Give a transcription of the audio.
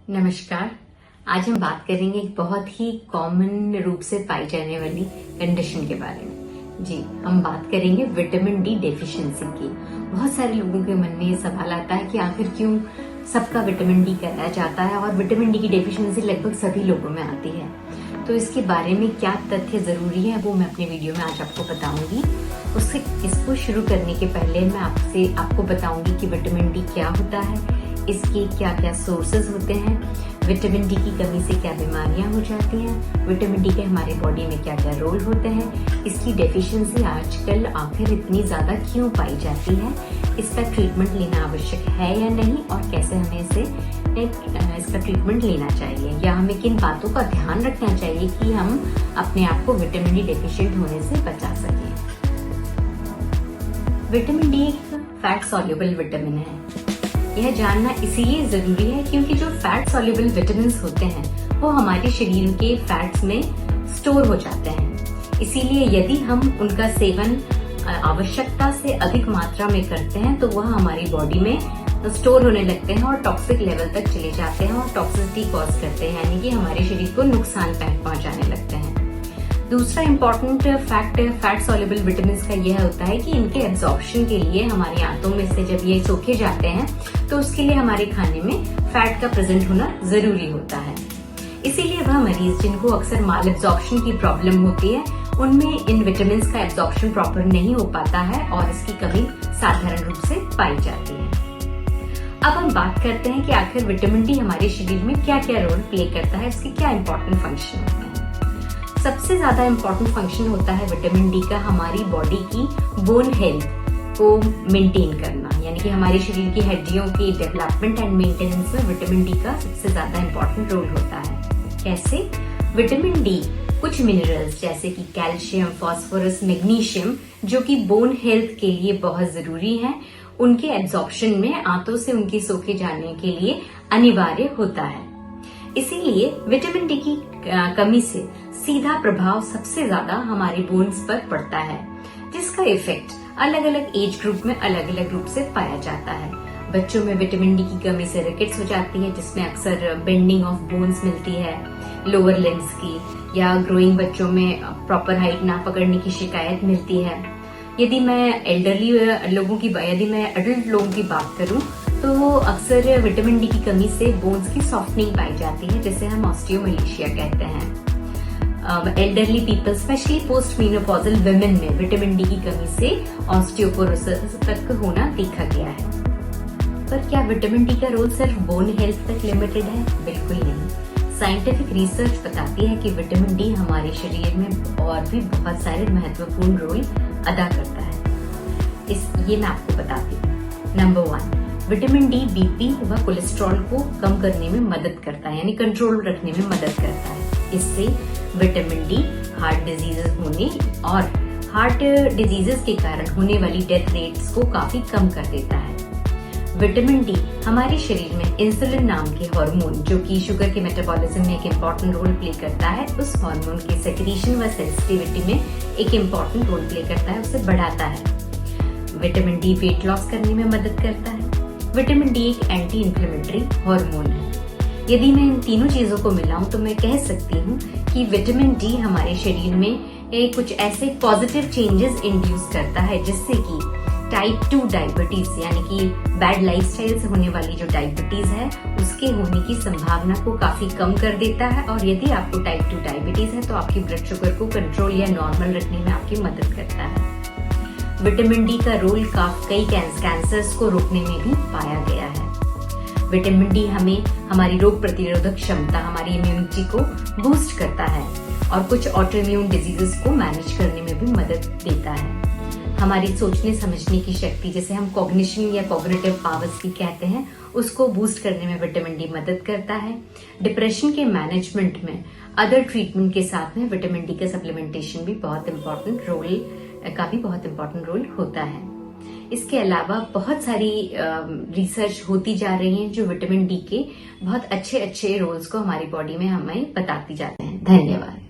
नमस्कार। आज हम बात करेंगे एक बहुत ही कॉमन रूप से पाई जाने वाली कंडीशन के बारे में। जी, हम बात करेंगे विटामिन डी डेफिशिएंसी की। बहुत सारे लोगों के मन में ये सवाल आता है कि आखिर क्यों सबका विटामिन डी कराया जाता है और विटामिन डी की डेफिशिएंसी लगभग सभी लोगों में आती है। तो इसके बारे में क्या तथ्य जरूरी है वो मैं अपने वीडियो में आज आपको बताऊंगी। इसको शुरू करने के पहले मैं आपको बताऊंगी कि विटामिन डी क्या होता है, इसके क्या क्या सोर्सेज होते हैं, विटामिन डी की कमी से क्या बीमारियां हो जाती हैं, विटामिन डी के हमारे बॉडी में क्या क्या रोल होते हैं, इसकी डेफिशिएंसी आजकल आखिर इतनी ज्यादा क्यों पाई जाती है, इसका ट्रीटमेंट लेना आवश्यक है या नहीं और कैसे हमें इसका ट्रीटमेंट लेना चाहिए या हमें किन बातों का ध्यान रखना चाहिए कि हम अपने आप को विटामिन डी डेफिशिएंट होने से बचा सकें। विटामिन डी एक फैट सॉल्युबल विटामिन है। यह जानना इसीलिए जरूरी है क्योंकि जो फैट सॉल्युबल विटामिन होते हैं वो हमारे शरीर के फैट्स में स्टोर हो जाते हैं। इसीलिए यदि हम उनका सेवन आवश्यकता से अधिक मात्रा में करते हैं तो वह हमारी बॉडी में स्टोर होने लगते हैं और टॉक्सिक लेवल तक चले जाते हैं और टॉक्सिसिटी कॉज करते हैं, यानी कि हमारे शरीर को नुकसान पहुंचाने लगते हैं। दूसरा इम्पोर्टेंट फैट सॉल्युबल विटामिन का यह होता है कि इनके एब्जॉर्प्शन के लिए हमारी आंतों में से जब ये सोखे जाते हैं तो उसके लिए हमारे खाने में फैट का प्रेजेंट होना जरूरी होता है। इसीलिए वह मरीज जिनको अक्सर माल एब्जॉर्प्शन की प्रॉब्लम होती है उनमें इन विटामिन का एब्जॉर्प्शन प्रॉपर नहीं हो पाता है और इसकी कमी साधारण रूप से पाई जाती है। अब हम बात करते हैं कि आखिर विटामिन डी हमारे शरीर में क्या क्या रोल प्ले करता है, इसके क्या इंपॉर्टेंट फंक्शन होते हैं। सबसे ज्यादा इम्पोर्टेंट फंक्शन होता है विटामिन डी का हमारी बॉडी की बोन हेल्थ को मेंटेन करना, यानी कि हमारे शरीर की हड्डियों की डेवलपमेंट एंड मेंटेनेंस में विटामिन डी का सबसे ज्यादा इम्पोर्टेंट रोल होता है। कैसे? विटामिन डी कुछ मिनरल्स जैसे कि कैल्शियम, फास्फोरस, मैग्नीशियम जो कि बोन हेल्थ के लिए बहुत जरूरी है, उनके एब्जॉर्प्शन में आंतों से उनके सोखे जाने के लिए अनिवार्य होता है। इसीलिए विटामिन डी की कमी से सीधा प्रभाव सबसे ज्यादा हमारे बोन्स पर पड़ता है, जिसका इफेक्ट अलग अलग एज ग्रुप में अलग अलग रूप से पाया जाता है। बच्चों में विटामिन डी की कमी से रिकेट्स हो जाती है, जिसमें अक्सर बेंडिंग ऑफ बोन्स मिलती है लोअर लिम्स की, या ग्रोइंग बच्चों में प्रॉपर हाइट ना पकड़ने की शिकायत मिलती है। यदि मैं अडल्ट लोगों की बात करूं तो अक्सर विटामिन डी की कमी से बोन्स की सॉफ्टनिंग पाई जाती है, जिसे हम ऑस्टियोमलेशिया कहते हैं। Elderly people specially post menopausal women में विटामिन डी की कमी से ऑस्टियोपोरोसिस तक होना देखा गया है। पर क्या विटामिन डी का रोल सिर्फ बोन हेल्थ तक लिमिटेड है? बिल्कुल नहीं। साइंटिफिक रिसर्च बताती है कि विटामिन डी हमारे शरीर में और भी बहुत सारे महत्वपूर्ण रोल अदा करता है। ये मैं आपको बताती हूँ। नंबर 1, विटामिन डी बीपी व कोलेस्ट्रॉल को कम करने में मदद करता है, यानी कंट्रोल रखने में मदद करता है। इससे विटामिन डी हार्ट डिजीजेस होने और हार्ट डिजीजेस के कारण होने वाली डेथ रेट्स को काफी कम कर देता है। विटामिन डी हमारे शरीर में इंसुलिन नाम के हार्मोन जो कि शुगर के मेटाबॉलिज्म में एक इम्पोर्टेंट रोल प्ले करता है, उस हार्मोन के सेक्रीशन व सेंसिटिविटी में एक इम्पोर्टेंट रोल प्ले करता है, उसे बढ़ाता है। विटामिन डी वेट लॉस करने में मदद करता है। विटामिन डी एक एंटी इन्फ्लेमेटरी हार्मोन है। यदि मैं इन तीनों चीजों को मिलाऊं तो मैं कह सकती हूँ कि विटामिन डी हमारे शरीर में कुछ ऐसे पॉजिटिव चेंजेस इंड्यूस करता है जिससे कि टाइप 2 डायबिटीज, यानी कि बैड लाइफस्टाइल से होने वाली जो डायबिटीज है उसके होने की संभावना को काफी कम कर देता है। और यदि आपको टाइप 2 डायबिटीज है तो आपकी ब्लड शुगर को कंट्रोल या नॉर्मल रखने में आपकी मदद करता है। विटामिन डी का रोल कई कैंसर्स को रोकने में भी पाया गया है। विटामिन डी हमें हमारी रोग प्रतिरोधक क्षमता, हमारी इम्यूनिटी को बूस्ट करता है और कुछ ऑटो इम्यून डिजीजेस को मैनेज करने में भी मदद देता है। हमारी सोचने समझने की शक्ति, जिसे हम कॉग्निशन या कॉग्निटिव पावर्स की कहते हैं, उसको बूस्ट करने में विटामिन डी मदद करता है। डिप्रेशन के मैनेजमेंट में अदर ट्रीटमेंट के साथ में विटामिन डी का सप्लीमेंटेशन भी बहुत इम्पोर्टेंट रोल होता है। इसके अलावा बहुत सारी रिसर्च होती जा रही है जो विटामिन डी के बहुत अच्छे रोल्स को हमारी बॉडी में हमें बताती जाते हैं। धन्यवाद।